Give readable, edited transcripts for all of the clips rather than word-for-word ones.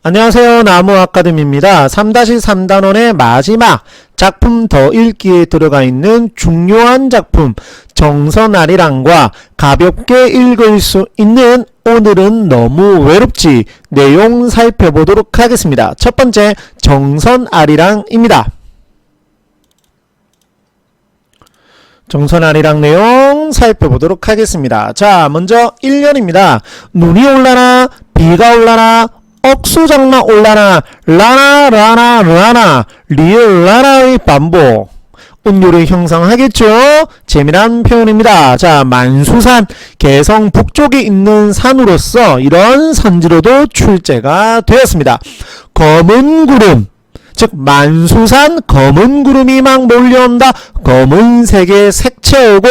안녕하세요. 나무아카데미입니다. 3-3단원의 마지막 작품 더 읽기에 들어가 있는 중요한 작품 정선아리랑과 가볍게 읽을 수 있는 오늘은 너무 외롭지 내용 살펴보도록 하겠습니다. 첫 번째 정선아리랑입니다. 정선아리랑 내용 살펴보도록 하겠습니다. 자, 먼저 1년입니다. 눈이 올라나 비가 올라나 억수장마 올라나 라나 리을 라나의 반복 운율을 형성하겠죠. 재미난 표현입니다. 자, 만수산 개성 북쪽에 있는 산으로서 이런 산지로도 출제가 되었습니다. 검은 구름 즉 만수산 검은 구름이 막 몰려온다. 검은색의 색채오고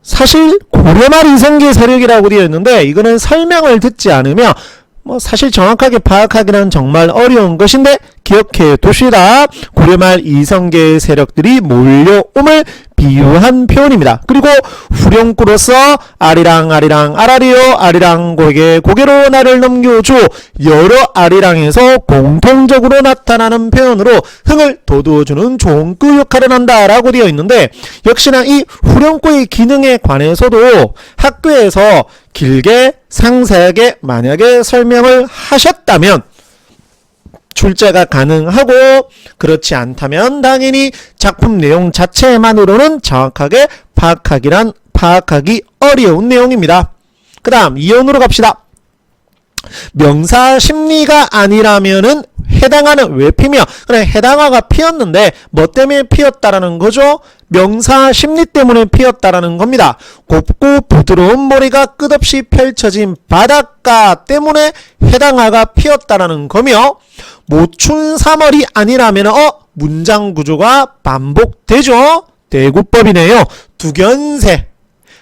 사실 고려말 이성계 세력이라고 되어 있는데 이거는 설명을 듣지 않으면 사실 정확하게 파악하기는 정말 어려운 것인데 기억해 두시라. 고려말 이성계 세력들이 몰려옴을 비유한 표현입니다. 그리고 후렴구로서 아리랑 아라리요 아리랑 고개로 나를 넘겨줘 여러 아리랑에서 공통적으로 나타나는 표현으로 흥을 돋워주는 좋은 끄 역할을 한다라고 되어 있는데 역시나 이 후렴구의 기능에 관해서도 학교에서 길게 상세하게 만약에 설명을 하셨다면 출제가 가능하고 그렇지 않다면 당연히 작품 내용 자체만으로는 정확하게 파악하기 어려운 내용입니다. 그 다음 이연으로 갑시다. 명사 심리가 아니라면은 해당하는 왜 피며 그래 해당화가 피었는데 뭐 때문에 피었다라는 거죠? 명사 심리 때문에 피었다라는 겁니다. 곱고 부드러운 머리가 끝없이 펼쳐진 바닷가 때문에 해당화가 피었다라는 거며 모춘 3월이 아니라면 문장 구조가 반복되죠. 대구법이네요. 두견세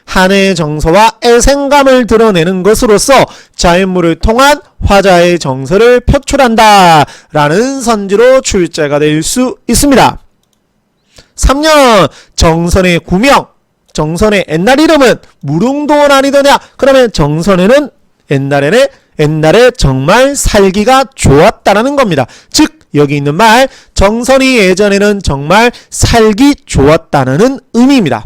한해의 정서와 애생감을 드러내는 것으로서 자연물을 통한 화자의 정서를 표출한다 라는 선지로 출제가 될 수 있습니다. 3년 정선의 구명 정선의 옛날 이름은 무릉도원 아니더냐. 그러면 정선에는 옛날에 정말 살기가 좋았다라는 겁니다. 즉 여기 있는 말 정선이 예전에는 정말 살기 좋았다는 의미입니다.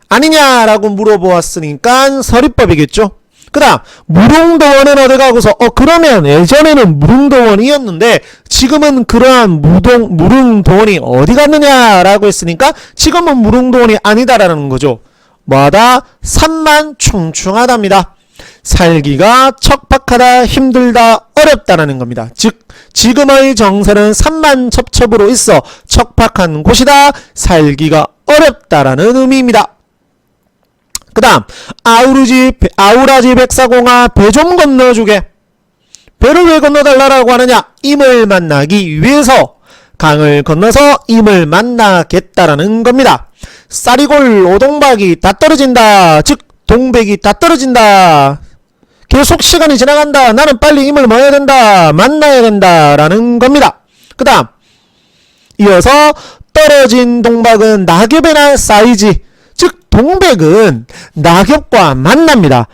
아니냐라고 물어보았으니까 서리법이겠죠. 그 다음 무릉도원은 어디 가고서 그러면 예전에는 무릉도원이었는데 지금은 그러한 무릉도원이 어디 갔느냐라고 했으니까 지금은 무릉도원이 아니다라는 거죠. 뭐하다? 산만 충충하답니다. 살기가 척박하다 힘들다 어렵다라는 겁니다. 즉 지금의 정서는 산만 첩첩으로 있어 척박한 곳이다 살기가 어렵다라는 의미입니다. 그 다음 아우라지 백사공아 배 좀 건너주게. 배를 왜 건너달라고 하느냐. 임을 만나기 위해서 강을 건너서 임을 만나겠다라는 겁니다. 쌀이골 오동박이 다 떨어진다. 즉 동백이 다 떨어진다. 계속 시간이 지나간다. 나는 빨리 임을 뭐해야 된다. 만나야 된다라는 겁니다. 그 다음 이어서 떨어진 동박은 낙엽에나 쌓이지. 즉 동백은 낙엽과 만납니다.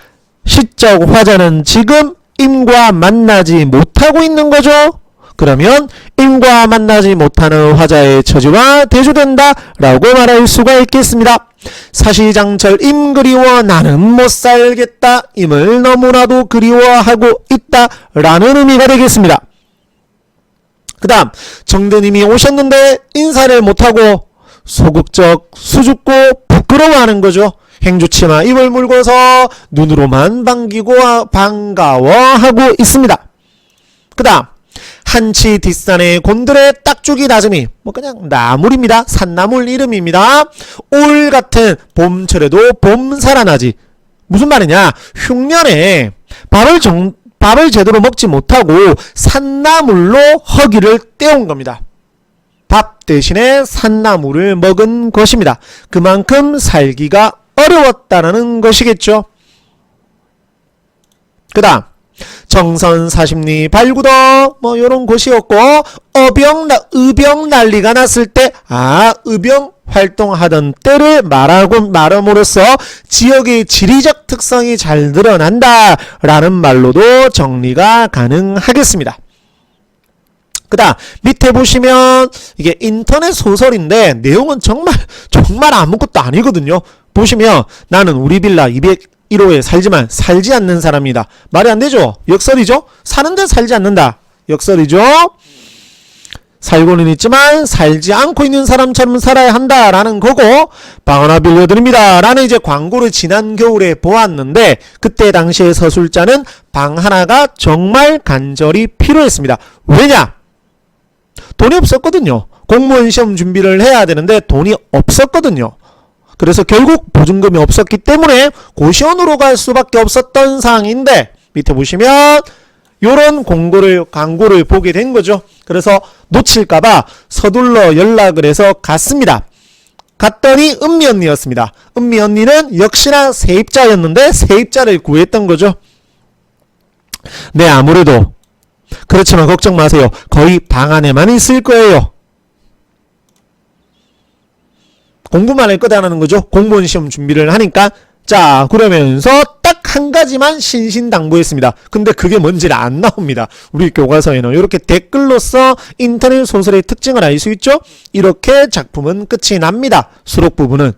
시적 화자는 지금 임과 만나지 못하고 있는 거죠. 그러면 임과 만나지 못하는 화자의 처지와 대조된다 라고 말할 수가 있겠습니다. 사시장철 임 그리워 나는 못 살겠다. 임을 너무나도 그리워하고 있다 라는 의미가 되겠습니다. 그 다음 정드님이 오셨는데 인사를 못하고 소극적 수줍고 부끄러워하는 거죠. 행주치마 입을 물고서 눈으로만 반가워하고 있습니다. 그 다음 한치 뒷산의 곤드레 딱죽이 다짐이 그냥 나물입니다. 산나물 이름입니다. 올 같은 봄철에도 봄 살아나지. 무슨 말이냐. 흉년에 밥을 제대로 먹지 못하고 산나물로 허기를 때운 겁니다. 밥 대신에 산나물을 먹은 것입니다. 그만큼 살기가 어려웠다는 것이겠죠. 그 다음 정선 40리 발구덕 뭐 요런 곳이었고, 의병 난리가 났을 때 의병 활동하던 때를 말함으로써 지역의 지리적 특성이 잘 드러난다 라는 말로도 정리가 가능하겠습니다. 그 다음 밑에 보시면 이게 인터넷 소설인데 내용은 정말 아무것도 아니거든요. 보시면 나는 우리 빌라 201호에 살지만 살지 않는 사람이다. 말이 안 되죠? 역설이죠? 사는데 살지 않는다. 역설이죠? 살고는 있지만 살지 않고 있는 사람처럼 살아야 한다라는 거고, 방 하나 빌려드립니다 라는 이제 광고를 지난 겨울에 보았는데, 그때 당시에 서술자는 방 하나가 정말 간절히 필요했습니다. 왜냐? 돈이 없었거든요. 공무원 시험 준비를 해야 되는데 돈이 없었거든요. 그래서 결국 보증금이 없었기 때문에 고시원으로 갈 수밖에 없었던 상황인데, 밑에 보시면 요런 광고를 보게 된 거죠. 그래서 놓칠까봐 서둘러 연락을 해서 갔습니다. 갔더니 은미 언니였습니다. 은미 언니는 역시나 세입자였는데 세입자를 구했던 거죠. 네, 아무래도 그렇지만 걱정 마세요. 거의 방 안에만 있을 거예요. 공부만 할 거다라는 거죠. 공무원 시험 준비를 하니까. 자, 그러면서 딱 한 가지만 신신당부했습니다. 근데 그게 뭔지는 안 나옵니다. 우리 교과서에는 이렇게 댓글로서 인터넷 소설의 특징을 알 수 있죠. 이렇게 작품은 끝이 납니다. 수록 부분은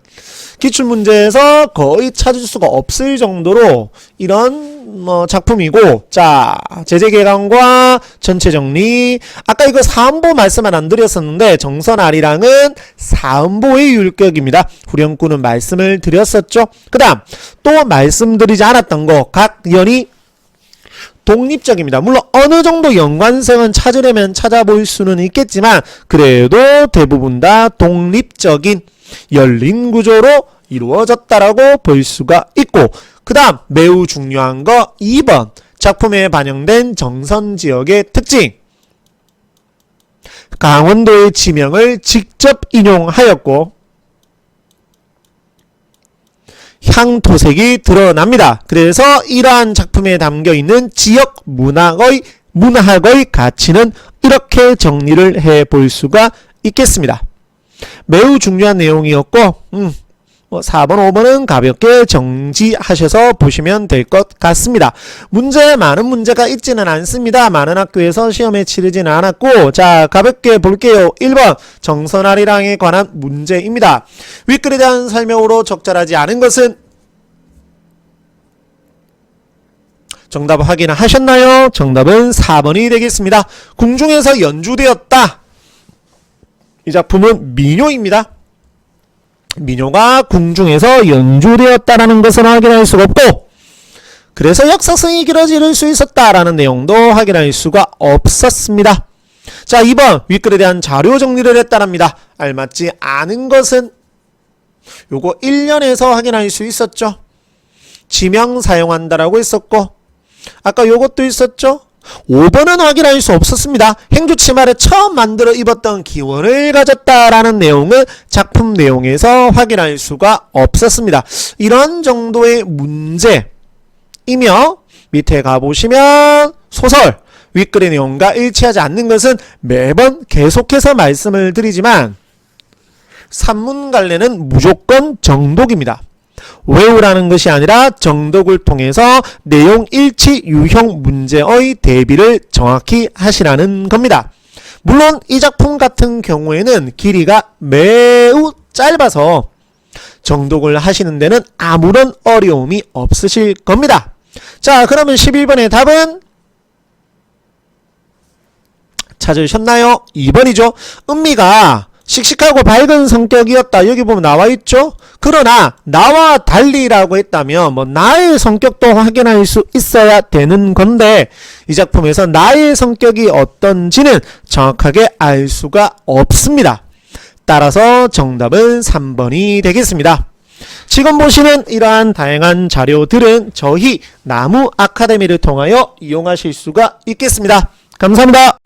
기출문제에서 거의 찾을 수가 없을 정도로 이런 작품이고, 자, 제재개강과 전체 정리. 아까 이거 사음보 말씀은 안 드렸었는데 정선아리랑은 사음보의 율격입니다. 후렴구는 말씀을 드렸었죠. 그 다음 또 말씀드리지 않았던 거, 각 연이 독립적입니다. 물론 어느 정도 연관성은 찾으려면 찾아볼 수는 있겠지만 그래도 대부분 다 독립적인 열린 구조로 이루어졌다라고 볼 수가 있고, 그 다음 매우 중요한 거 2번 작품에 반영된 정선지역의 특징. 강원도의 지명을 직접 인용하였고 향토색이 드러납니다. 그래서 이러한 작품에 담겨있는 지역 문학의 가치는 이렇게 정리를 해볼 수가 있겠습니다. 매우 중요한 내용이었고 4번, 5번은 가볍게 정지하셔서 보시면 될 것 같습니다. 많은 문제가 있지는 않습니다. 많은 학교에서 시험에 치르지는 않았고, 자, 가볍게 볼게요. 1번, 정선아리랑에 관한 문제입니다. 윗글에 대한 설명으로 적절하지 않은 것은? 정답 확인하셨나요? 정답은 4번이 되겠습니다. 궁중에서 연주되었다. 이 작품은 민요입니다. 민요가 궁중에서 연주되었다라는 것은 확인할 수가 없고, 그래서 역사성이 길어질 수 있었다라는 내용도 확인할 수가 없었습니다. 자, 2번 윗글에 대한 자료 정리를 했다랍니다. 알맞지 않은 것은? 요거 1년에서 확인할 수 있었죠. 지명 사용한다라고 했었고, 아까 요것도 있었죠. 5번은 확인할 수 없었습니다. 행주치마를 처음 만들어 입었던 기원을 가졌다라는 내용은 작품 내용에서 확인할 수가 없었습니다. 이런 정도의 문제이며, 밑에 가보시면 소설 윗글의 내용과 일치하지 않는 것은 매번 계속해서 말씀을 드리지만 산문갈래는 무조건 정독입니다. 외우라는 것이 아니라 정독을 통해서 내용 일치 유형 문제의 대비를 정확히 하시라는 겁니다. 물론 이 작품 같은 경우에는 길이가 매우 짧아서 정독을 하시는 데는 아무런 어려움이 없으실 겁니다. 자, 그러면 11번의 답은 찾으셨나요? 2번이죠. 은미가 씩씩하고 밝은 성격이었다. 여기 보면 나와있죠. 그러나 나와 달리라고 했다면 나의 성격도 확인할 수 있어야 되는 건데, 이 작품에서 나의 성격이 어떤지는 정확하게 알 수가 없습니다. 따라서 정답은 3번이 되겠습니다. 지금 보시는 이러한 다양한 자료들은 저희 나무 아카데미를 통하여 이용하실 수가 있겠습니다. 감사합니다.